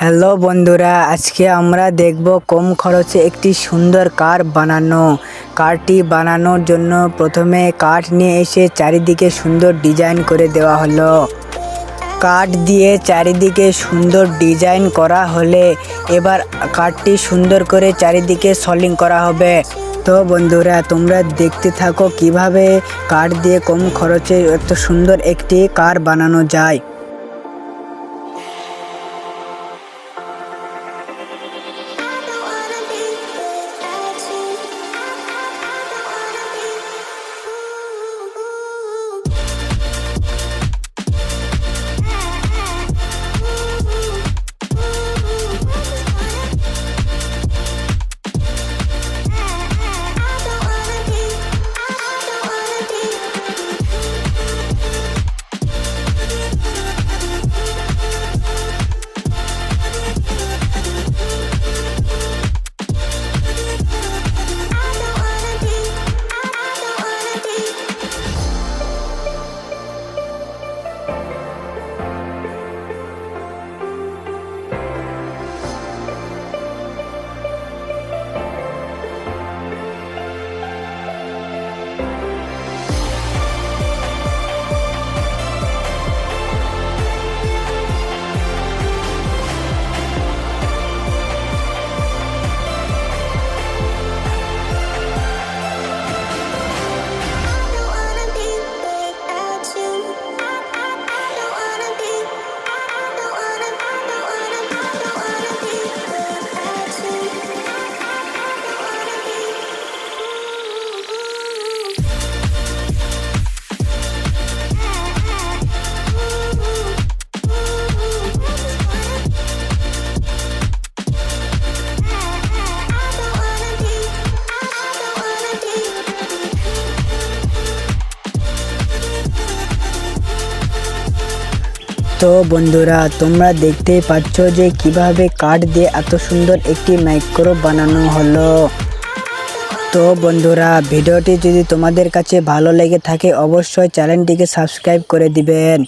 Hello বন্ধুরা, আজকে আমরা দেখব কম খরচে একটি সুন্দর কার বানানো। কারটি বানানোর জন্য প্রথমে কাঠ নিয়ে এসে চারিদিকে সুন্দর ডিজাইন করে দেওয়া হলো। কাঠ দিয়ে চারিদিকে সুন্দর ডিজাইন করা হলে এবার কাঠটি সুন্দর করে চারিদিকে সলিং করা হবে। তো বন্ধুরা, তোমরা দেখতে থাকো কিভাবে কাঠ দিয়ে কম খরচে এত সুন্দর একটি কার বানানো যায়। তো বন্ধুরা, তোমরা দেখতেই পাচ্ছ যে কিভাবে কাঠ দিয়ে এত সুন্দর একটি মাইক্রো বানানো হলো। তো বন্ধুরা, ভিডিওটি যদি তোমাদের কাছে ভালো লেগে থাকে অবশ্যই চ্যানেলটিকে সাবস্ক্রাইব করে দিবেন।